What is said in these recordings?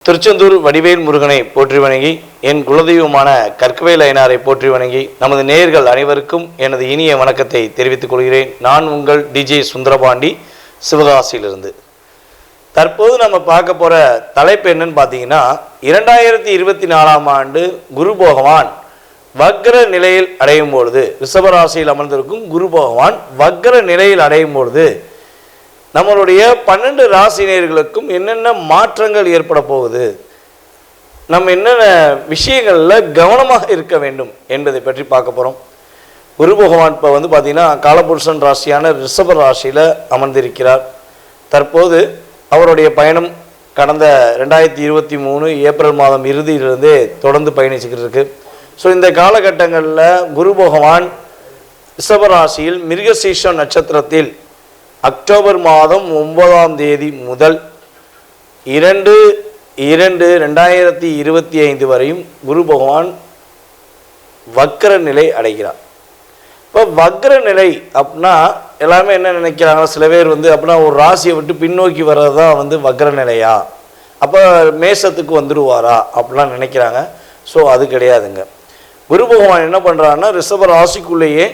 திருச்செந்தூர் வடிவேல் முருகனை போற்றி வணங்கி, என் குலதெய்வமான கற்கவேல் ஐயனாரை போற்றி வணங்கி, நமது நேயர்கள் அனைவருக்கும் எனது இனிய வணக்கத்தை தெரிவித்துக் கொள்கிறேன். நான் உங்கள் டிஜே சுந்தரபாண்டி, சிவகாசியிலிருந்து. தற்போது நம்ம பார்க்க போகிற தலைப்பு என்னன்னு பார்த்தீங்கன்னா, 2024ஆம் ஆண்டு குரு பகவான் வக்ர நிலையில் அடையும் பொழுது, ரிஷபராசியில் அமர்ந்திருக்கும் குரு பகவான் வக்ர நிலையில் அடையும் பொழுது நம்மளுடைய 12 ராசினியர்களுக்கும் என்னென்ன மாற்றங்கள் ஏற்பட போகுது, நம்ம என்னென்ன விஷயங்களில் கவனமாக இருக்க வேண்டும் என்பதை பற்றி பார்க்க போகிறோம். குரு பகவான் இப்போ பார்த்தீங்கன்னா காலபுருஷன் ராசியான ரிஷப ராசியில் அமர்ந்திருக்கிறார். தற்போது அவருடைய பயணம் கடந்த 2023 ஏப்ரல் மாதம் இறுதியிலிருந்தே தொடர்ந்து பயணிச்சுக்கிட்டு இருக்கு. ஸோ இந்த காலகட்டங்களில் குரு பகவான் ரிஷபராசியில் மிருகசீர்ஷம் நட்சத்திரத்தில் அக்டோபர் மாதம் 9ஆம் தேதி முதல் 2/2/2025 வரையும் குரு பகவான் வக்ர நிலை அடைகிறார். இப்போ வக்ர நிலை அப்படின்னா எல்லாமே என்ன நினைக்கிறாங்க, சில பேர் அப்படின்னா ஒரு ராசியை விட்டு பின்னோக்கி வர்றது தான் வக்ர நிலையா, அப்போ மேசத்துக்கு வந்துடுவாரா அப்படிலாம் நினைக்கிறாங்க. ஸோ அது கிடையாதுங்க. குரு பகவான் என்ன பண்ணுறாருன்னா ரிஷப ராசிக்குள்ளேயே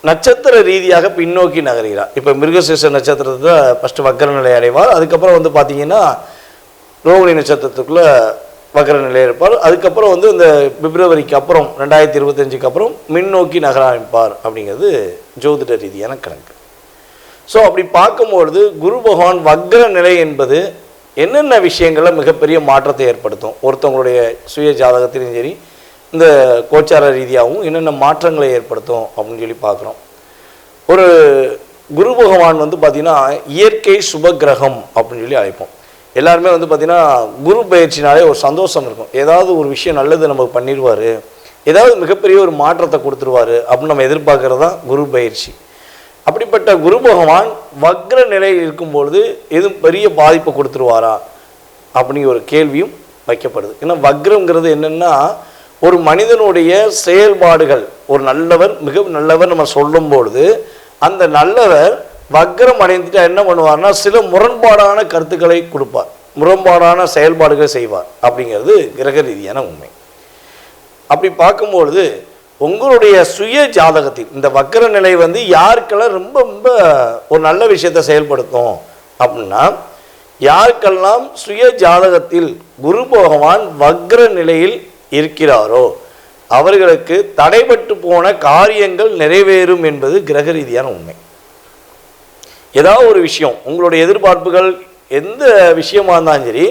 நட்சத்திர ரீதியாக பின்னோக்கி நகர்கிறார். இப்போ மிருகசீர்ஷ நட்சத்திரத்தில் ஃபஸ்ட்டு வக்ர நிலை அடைவார். அதுக்கப்புறம் பார்த்தீங்கன்னா ரோகிணி நட்சத்திரத்துக்குள்ளே வக்ர நிலை இருப்பார். அதுக்கப்புறம் இந்த பிப்ரவரிக்கு அப்புறம் 2025க்கு அப்புறம் மின்னோக்கி நகர ஆரம்பிப்பார் அப்படிங்கிறது ஜோதிட ரீதியான கணக்கு. ஸோ அப்படி பார்க்கும்பொழுது குரு பகவான் வக்ர நிலை என்பது என்னென்ன விஷயங்களில் மிகப்பெரிய மாற்றத்தை ஏற்படுத்தும், ஒருத்தவங்களுடைய சுய ஜாதகத்திலையும் சரி இந்த கோச்சார ரீதியாகவும் என்னென்ன மாற்றங்களை ஏற்படுத்தும் அப்படின்னு சொல்லி பார்க்குறோம். ஒரு குரு பகவான் பார்த்திங்கன்னா இயற்கை சுபகிரகம் அப்படின்னு சொல்லி அழைப்போம். எல்லாருமே பார்த்திங்கன்னா குரு பயிற்சினாலே ஒரு சந்தோஷம் இருக்கும். ஏதாவது ஒரு விஷயம் நல்லது நமக்கு பண்ணிடுவார், ஏதாவது மிகப்பெரிய ஒரு மாற்றத்தை கொடுத்துருவார் அப்படின்னு நம்ம எதிர்பார்க்கறது தான் குரு பயிற்சி. அப்படிப்பட்ட குரு பகவான் வக்ர நிலையில் இருக்கும்பொழுது எதுவும் பெரிய பாதிப்பை கொடுத்துருவாரா அப்படிங்கிற ஒரு கேள்வியும் வைக்கப்படுது. ஏன்னா வக்ரங்கிறது என்னென்னா ஒரு மனிதனுடைய செயல்பாடுகள், ஒரு நல்லவர் மிக நல்லவர் நம்ம சொல்லும் பொழுது அந்த நல்லவர் வக்ரம் அடைந்துட்டு என்ன பண்ணுவார்னா சில முரண்பாடான கருத்துக்களை கொடுப்பார், முரண்பாடான செயல்பாடுகளை செய்வார் அப்படிங்கிறது கிரக ரீதியான உண்மை. அப்படி பார்க்கும்பொழுது உங்களுடைய சுய ஜாதகத்தில் இந்த வக்ர நிலை யாருக்கெல்லாம் ரொம்ப ரொம்ப ஒரு நல்ல விஷயத்தை செயல்படுத்தும் அப்படின்னா, யாருக்கெல்லாம் சுய ஜாதகத்தில் குரு பகவான் வக்ர நிலையில் இருக்கிறாரோ அவர்களுக்கு தடைபட்டு போன காரியங்கள் நிறைவேறும் என்பது கிரக ரீதியான உண்மை. ஏதாவது ஒரு விஷயம் உங்களுடைய எதிர்பார்ப்புகள் எந்த விஷயமா இருந்தாலும் சரி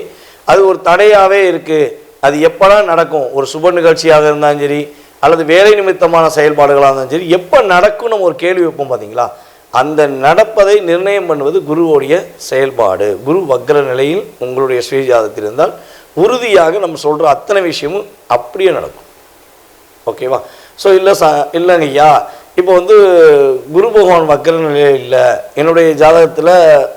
அது ஒரு தடையாகவே இருக்குது, அது எப்போலாம் நடக்கும், ஒரு சுப நிகழ்ச்சியாக இருந்தாலும் சரி அல்லது வேலை நிமித்தமான செயல்பாடுகளாக இருந்தாலும் சரி எப்போ நடக்கும் நம்ம ஒரு கேள்வி வைப்போம் பார்த்தீங்களா, அந்த நடப்பதை நிர்ணயம் பண்ணுவது குருவோடைய செயல்பாடு. குரு வக்ர நிலையில் உங்களுடைய சுய ஜாதகத்தில் இருந்தால் உறுதியாக நம்ம சொல்கிற அத்தனை விஷயமும் அப்படியே நடக்கும். ஓகேவா? ஸோ இல்லைங்க ஐயா, இப்போ குரு பகவான் வக்ர நிலையில் இல்லை, என்னுடைய ஜாதகத்தில்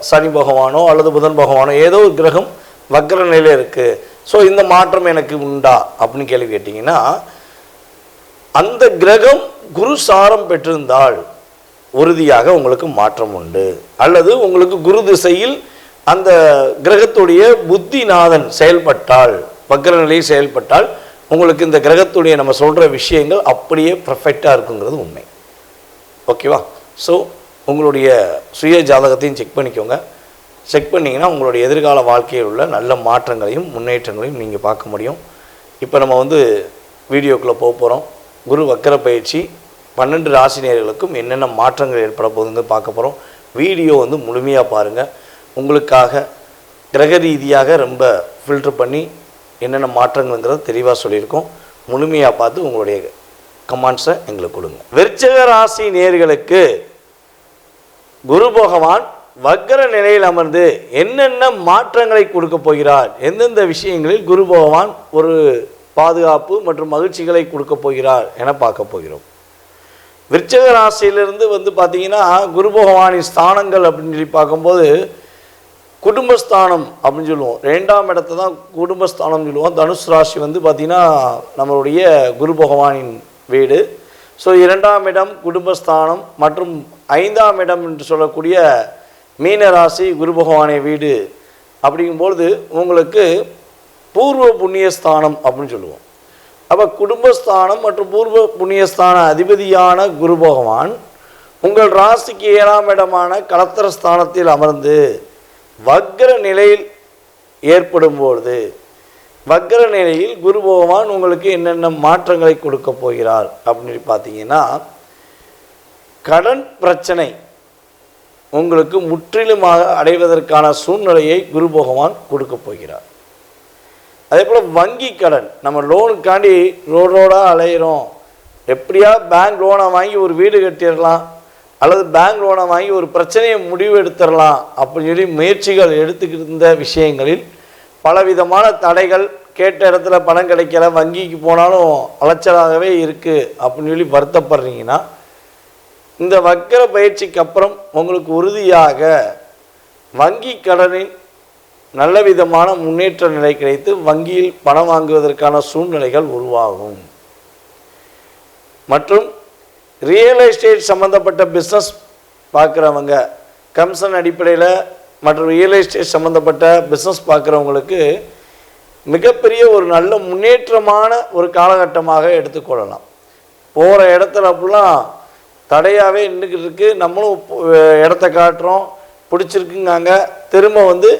சனி பகவானோ அல்லது புதன் பகவானோ ஏதோ ஒரு கிரகம் வக்ர நிலையில் இருக்குது, ஸோ இந்த மாற்றம் எனக்கு உண்டா அப்படின்னு கேள்வி கேட்டிங்கன்னா, அந்த கிரகம் குரு சாரம் பெற்றிருந்தால் உறுதியாக உங்களுக்கு மாற்றம் உண்டு. அல்லது உங்களுக்கு குரு திசையில் அந்த கிரகத்துடைய புத்திநாதன் செயல்பட்டால், வக்ர நிலையில் செயல்பட்டால் உங்களுக்கு இந்த கிரகத்துடைய நம்ம சொல்கிற விஷயங்கள் அப்படியே பர்ஃபெக்டாக இருக்குங்கிறது உண்மை. ஓகேவா? ஸோ உங்களுடைய சுய ஜாதகத்தையும் செக் பண்ணிக்கோங்க. செக் பண்ணிங்கன்னா உங்களுடைய எதிர்கால வாழ்க்கையில் உள்ள நல்ல மாற்றங்களையும் முன்னேற்றங்களையும் நீங்கள் பார்க்க முடியும். இப்போ நம்ம வீடியோக்குள்ளே போக போகிறோம். குரு வக்ர பயிற்சி 12 ராசினியர்களுக்கும் என்னென்ன மாற்றங்கள் ஏற்பட போகுதுங்க பார்க்க போகிறோம். வீடியோ முழுமையாக பாருங்கள். உங்களுக்காக கிரக ரீதியாக ரொம்ப ஃபில்டர் பண்ணி என்னென்ன மாற்றங்கள்ங்கிறத தெளிவாக சொல்லியிருக்கோம். முழுமையாக பார்த்து உங்களுடைய கமெண்ட்ஸை எங்களுக்கு கொடுங்க. விருச்சிக ராசி நேயர்களுக்கு குரு பகவான் வக்ர நிலையில் அமர்ந்து என்னென்ன மாற்றங்களை கொடுக்க போகிறார், எந்தெந்த விஷயங்களில் குரு பகவான் ஒரு பாதுகாப்பு மற்றும் மகிழ்ச்சிகளை கொடுக்க போகிறார் என பார்க்க போகிறோம். விருச்சிக ராசியிலிருந்து பார்த்தீங்கன்னா குரு பகவானின் ஸ்தானங்கள் அப்படின்னு சொல்லி பார்க்கும்போது குடும்பஸ்தானம் அப்படின்னு சொல்லுவோம். 2ஆம் இடத்தை தான் குடும்பஸ்தானம் சொல்லுவோம். தனுஷ் ராசி பார்த்திங்கன்னா நம்மளுடைய குரு பகவானின் வீடு. ஸோ 2ஆம் இடம் குடும்பஸ்தானம் மற்றும் 5ஆம் இடம் என்று சொல்லக்கூடிய மீன ராசி குரு பகவானை வீடு அப்படிங்கும்பொழுது உங்களுக்கு பூர்வ புண்ணியஸ்தானம் அப்படின்னு சொல்லுவோம். அப்போ குடும்பஸ்தானம் மற்றும் பூர்வ புண்ணியஸ்தான அதிபதியான குரு பகவான் உங்கள் ராசிக்கு 7ஆம் இடமான கலத்திரஸ்தானத்தில் அமர்ந்து வக்ர நிலையில் ஏற்படும்பொழுது, வக்ர நிலையில் குரு பகவான் உங்களுக்கு என்னென்ன மாற்றங்களை கொடுக்க போகிறார் அப்படின்னு பார்த்தீங்கன்னா, கடன் பிரச்சனை உங்களுக்கு முற்றிலுமாக அடைவதற்கான சூழ்நிலையை குரு பகவான் கொடுக்க போகிறார். அதே போல் வங்கி கடன், நம்ம லோனுக்காண்டி ரோடாக அலையிறோம், எப்படியா பேங்க் லோனை வாங்கி ஒரு வீடு கட்டிடலாம் அல்லது பேங்க் லோனை வாங்கி ஒரு பிரச்சனையை முடிவு எடுத்துடலாம் அப்படின்னு சொல்லி முயற்சிகள் எடுத்துக்கிட்டு இருந்த விஷயங்களில் பலவிதமான தடைகள், கேட்ட இடத்துல பணம் கிடைக்கல, வங்கிக்கு போனாலும் அலைச்சலாகவே இருக்குது அப்படின்னு சொல்லி வருத்தப்படுறீங்கன்னா, இந்த வக்கர பயிற்சிக்கு அப்புறம் உங்களுக்கு உறுதியாக வங்கி கடனில் நல்ல விதமான முன்னேற்ற நிலை கிடைத்து வங்கியில் பணம் வாங்குவதற்கான சூழ்நிலைகள் உருவாகும். மற்றும் ரியல் எஸ்டேட் சம்மந்தப்பட்ட பிஸ்னஸ் பார்க்குறவங்க, கமிஷன் அடிப்படையில் மற்றும் ரியல் எஸ்டேட் சம்மந்தப்பட்ட பிஸ்னஸ் பார்க்குறவங்களுக்கு மிகப்பெரிய ஒரு நல்ல முன்னேற்றமான ஒரு காலகட்டமாக எடுத்துக்கொள்ளலாம். போகிற இடத்துல அப்படிலாம் தடையாகவே நின்றுக்கிட்டு இருக்குது, நம்மளும் இடத்த காட்டுறோம், பிடிச்சிருக்குங்காங்க, திரும்ப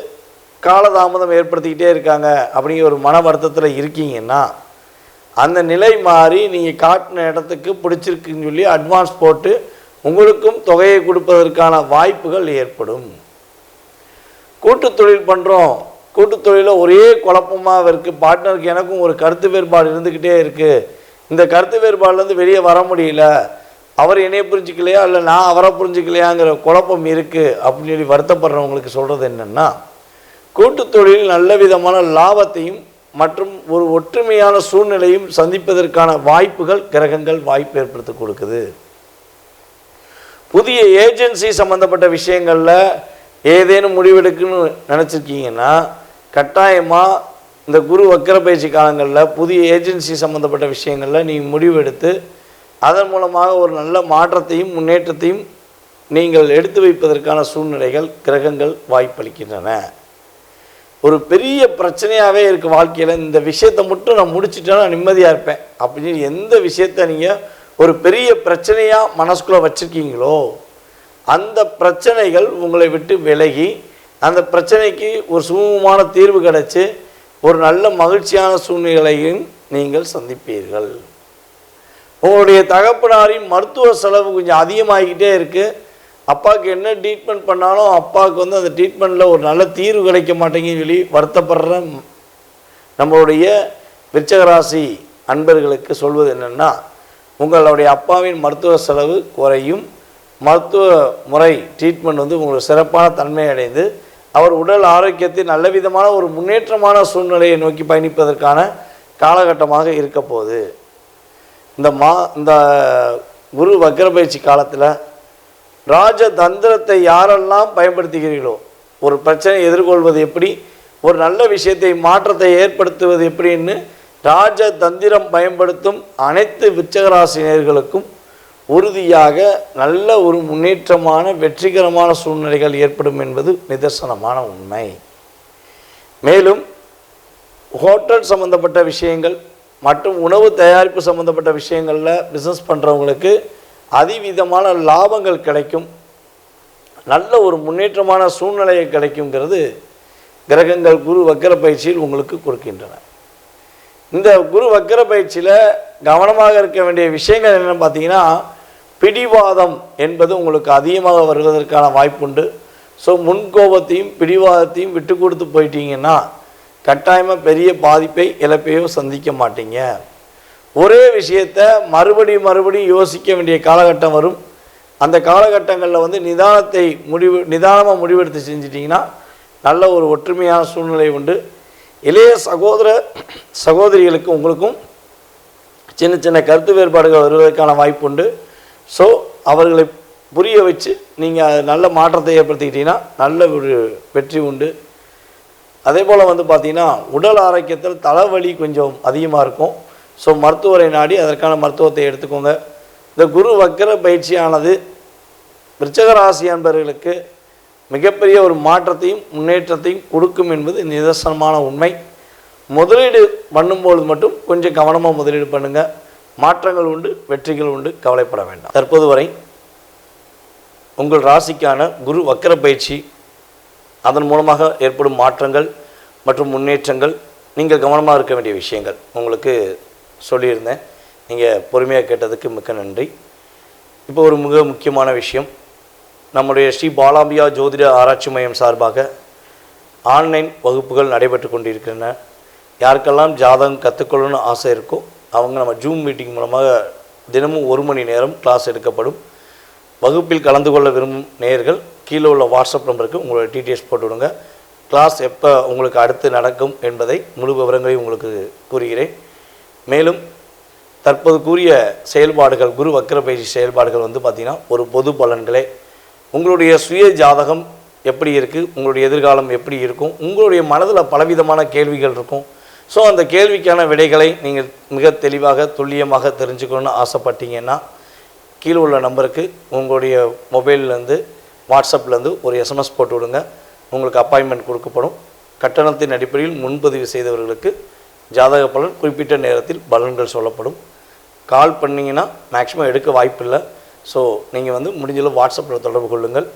காலதாமதம் ஏற்படுத்திக்கிட்டே இருக்காங்க அப்படிங்கிற ஒரு மன வருத்தத்தில் இருக்கீங்கன்னா, அந்த நிலை மாறி நீங்கள் காட்டின இடத்துக்கு பிடிச்சிருக்குன்னு சொல்லி அட்வான்ஸ் போட்டு உங்களுக்கும் தொகையை கொடுப்பதற்கான வாய்ப்புகள் ஏற்படும். கூட்டு தொழில் பண்ணுறோம், கூட்டு தொழிலில் ஒரே குழப்பமாக இருக்குது, பார்ட்னருக்கு எனக்கும் ஒரு கருத்து வேறுபாடு இருந்துக்கிட்டே இருக்குது, இந்த கருத்து வேறுபாடுலேருந்து வெளியே வர முடியல, அவர் என்னையை புரிஞ்சிக்கலையா இல்லை நான் அவரை புரிஞ்சிக்கலையாங்கிற குழப்பம் இருக்குது அப்படின்னு சொல்லி வருத்தப்படுறவங்களுக்கு சொல்கிறது என்னென்னா, கூட்டு தொழிலில் நல்ல விதமான லாபத்தையும் மற்றும் ஒரு ஒற்றுமையான சூழ்நிலையும் சந்திப்பதற்கான வாய்ப்புகள் கிரகங்கள் வாய்ப்பு ஏற்படுத்தி கொடுக்குது. புதிய ஏஜென்சி சம்மந்தப்பட்ட விஷயங்களில் ஏதேனும் முடிவெடுக்குன்னு நினச்சிருக்கீங்கன்னா, கட்டாயமாக இந்த குரு வக்கர பயிற்சி காலங்களில் புதிய ஏஜென்சி சம்மந்தப்பட்ட விஷயங்களில் நீங்கள் முடிவெடுத்து அதன் மூலமாக ஒரு நல்ல மாற்றத்தையும் முன்னேற்றத்தையும் நீங்கள் எடுத்து வைப்பதற்கான சூழ்நிலைகள் கிரகங்கள் வாய்ப்பளிக்கின்றன. ஒரு பெரிய பிரச்சனையாகவே இருக்குது வாழ்க்கையில், இந்த விஷயத்தை மட்டும் நான் முடிச்சுட்டேன்னா நிம்மதியாக இருப்பேன் அப்படின்னு எந்த விஷயத்தை நீங்கள் ஒரு பெரிய பிரச்சனையாக மனசுக்குள்ளே வச்சுருக்கீங்களோ, அந்த பிரச்சனைகள் உங்களை விட்டு விலகி அந்த பிரச்சனைக்கு ஒரு சுமூகமான தீர்வு கிடைச்சி ஒரு நல்ல மகிழ்ச்சியான சூழ்நிலையும் நீங்கள் சந்திப்பீர்கள். உங்களுடைய தகப்பனாரின் மருத்துவ செலவு கொஞ்சம் அதிகமாகிக்கிட்டே இருக்குது, அப்பாவுக்கு என்ன ட்ரீட்மெண்ட் பண்ணாலும் அப்பாவுக்கு அந்த ட்ரீட்மெண்ட்டில் ஒரு நல்ல தீர்வு கிடைக்க மாட்டேங்குன்னு சொல்லி வருத்தப்படுற நம்மளுடைய விருச்சிகராசி அன்பர்களுக்கு சொல்வது என்னென்னா, உங்களுடைய அப்பாவின் மருத்துவ செலவு குறையும், மருத்துவ முறை ட்ரீட்மெண்ட் உங்களுக்கு சிறப்பான தன்மை அடைந்து அவர் உடல் ஆரோக்கியத்தை நல்ல விதமான ஒரு முன்னேற்றமான சூழ்நிலையை நோக்கி பயணிப்பதற்கான காலகட்டமாக இருக்க போகுது. இந்த குரு வக்கர பயிற்சி காலத்தில் ராஜதந்திரத்தை யாரெல்லாம் பயன்படுத்துகிறீர்களோ, ஒரு பிரச்சனையை எதிர்கொள்வது எப்படி, ஒரு நல்ல விஷயத்தை மாற்றத்தை ஏற்படுத்துவது எப்படின்னு ராஜதந்திரம் பயன்படுத்தும் அனைத்து விருச்சிகராசினியர்களுக்கும் உறுதியாக நல்ல ஒரு முன்னேற்றமான வெற்றிகரமான சூழ்நிலைகள் ஏற்படும் என்பது நிதர்சனமான உண்மை. மேலும் ஹோட்டல் சம்பந்தப்பட்ட விஷயங்கள் மற்றும் உணவு தயாரிப்பு சம்பந்தப்பட்ட விஷயங்களில் பிஸ்னஸ் பண்ணுறவங்களுக்கு அதிவிதமான லாபங்கள் கிடைக்கும், நல்ல ஒரு முன்னேற்றமான சூழ்நிலையை கிடைக்குங்கிறது கிரகங்கள் குரு வக்கர பயிற்சியில் உங்களுக்கு கொடுக்கின்றன. இந்த குரு வக்கர பயிற்சியில் கவனமாக இருக்க வேண்டிய விஷயங்கள் என்னென்னு பார்த்தீங்கன்னா, பிடிவாதம் என்பது உங்களுக்கு அதிகமாக வருவதற்கான வாய்ப்புண்டு. ஸோ முன்கோபத்தையும் பிடிவாதத்தையும் விட்டு கொடுத்து போயிட்டீங்கன்னா கட்டாயமாக பெரிய பாதிப்பை இழப்பையோ சந்திக்க மாட்டீங்க. ஒரே விஷயத்தை மறுபடியும் யோசிக்க வேண்டிய காலகட்டம் வரும். அந்த காலகட்டங்களில் நிதானமாக முடிவெடுத்து செஞ்சிட்டிங்கன்னா நல்ல ஒரு ஒற்றுமையான சூழ்நிலை உண்டு. இளைய சகோதரிகளுக்கு உங்களுக்கும் சின்ன சின்ன கருத்து வேறுபாடுகள் வருவதற்கான வாய்ப்பு உண்டு. ஸோ அவர்களை புரிய வச்சு நீங்கள் நல்ல மாற்றத்தை ஏற்படுத்திக்கிட்டீங்கன்னா நல்ல ஒரு வெற்றி உண்டு. அதே போல் பார்த்தீங்கன்னா உடல் ஆரோக்கியத்தில் தலைவலி கொஞ்சம் அதிகமாக இருக்கும். ஸோ மருத்துவரை நாடி அதற்கான மருத்துவத்தை எடுத்துக்கோங்க. இந்த குரு வக்கர பயிற்சியானது விருச்சிக ராசி அன்பர்களுக்கு மிகப்பெரிய ஒரு மாற்றத்தையும் முன்னேற்றத்தையும் கொடுக்கும் என்பது நிதர்சனமான உண்மை. முதலீடு பண்ணும்போது மட்டும் கொஞ்சம் கவனமாக முதலீடு பண்ணுங்கள். மாற்றங்கள் உண்டு, வெற்றிகள் உண்டு, கவலைப்பட வேண்டாம். தற்போது வரை உங்கள் ராசிக்கான குரு வக்கர பயிற்சி, அதன் மூலமாக ஏற்படும் மாற்றங்கள் மற்றும் முன்னேற்றங்கள், நீங்கள் கவனமாக இருக்க வேண்டிய விஷயங்கள் உங்களுக்கு சொல்லியிருந்தேன். நீங்கள் பொறுமையாக கேட்டதுக்கு மிக்க நன்றி. இப்போ ஒரு மிக முக்கியமான விஷயம், நம்முடைய ஸ்ரீ பாலாம்பியா ஜோதிட ஆராய்ச்சி மையம் சார்பாக ஆன்லைன் வகுப்புகள் நடைபெற்று கொண்டிருக்கின்றன. யாருக்கெல்லாம் ஜாதகம் கற்றுக்கொள்ளணும்னு ஆசை இருக்கோ அவங்க நம்ம ஜூம் மீட்டிங் மூலமாக தினமும் 1 மணி நேரம் கிளாஸ் எடுக்கப்படும். வகுப்பில் கலந்து கொள்ள விரும்பும் நேயர்கள் கீழே உள்ள வாட்ஸ்அப் நம்பருக்கு உங்களோட டீட்டெயில்ஸ் போட்டு விடுங்க. கிளாஸ் எப்போ உங்களுக்கு அடுத்து நடக்கும் என்பதை முழு விவரங்களை உங்களுக்கு கூறுகிறேன். மேலும் தற்போது கூறிய செயல்பாடுகள், குரு வக்கர பயிற்சி செயல்பாடுகள் பார்த்திங்கன்னா ஒரு பொது பலன்களே. உங்களுடைய சுய ஜாதகம் எப்படி இருக்குது, உங்களுடைய எதிர்காலம் எப்படி இருக்கும், உங்களுடைய மனதில் பலவிதமான கேள்விகள் இருக்கும். ஸோ அந்த கேள்விக்கான விடைகளை நீங்கள் மிக தெளிவாக துல்லியமாக தெரிஞ்சுக்கணுன்னு ஆசைப்பட்டீங்கன்னா கீழே உள்ள நம்பருக்கு உங்களுடைய மொபைல்லேருந்து வாட்ஸ்அப்லேருந்து ஒரு எஸ்எம்எஸ் போட்டு விடுங்க. உங்களுக்கு அப்பாயின்மெண்ட் கொடுக்கப்படும். கட்டணத்தின் அடிப்படையில் முன்பதிவு செய்தவர்களுக்கு ஜாதக பலன் குறிப்பிட்ட நேரத்தில் பலன்கள் சொல்லப்படும். கால் பண்ணிங்கன்னா மேக்ஸிமம் எடுக்க வாய்ப்பில்லை. ஸோ நீங்கள் முடிஞ்சளவு வாட்ஸ்அப்பில் தொடர்பு கொள்ளுங்கள்.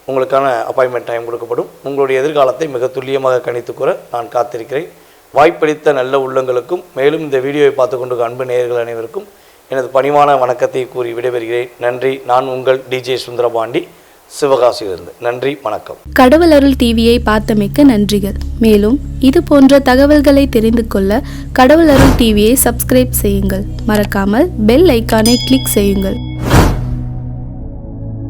உங்களுக்கான அப்பாயின்மெண்ட் டைம் கொடுக்கப்படும். உங்களுடைய எதிர்காலத்தை மிக துல்லியமாக கணித்து கூற நான் காத்திருக்கிறேன். வாய்ப்பளித்த நல்ல உள்ளங்களுக்கும் மேலும் இந்த வீடியோவை பார்த்து கொண்டு அன்பு நேயர்கள் அனைவருக்கும் எனது பணிவான வணக்கத்தை கூறி விடைபெறுகிறேன். நன்றி. நான் உங்கள் டிஜே சுந்தரபாண்டி, சிவகாசியிலிருந்து. நன்றி, வணக்கம். கடவுள் அருள் டிவியை பார்த்தமைக்க நன்றிகள். மேலும் இது போன்ற தகவல்களை தெரிந்து கொள்ள கடவுள் அருள் டிவியை சப்ஸ்கிரைப் செய்யுங்கள். மறக்காமல் பெல் ஐக்கானை கிளிக் செய்யுங்கள்.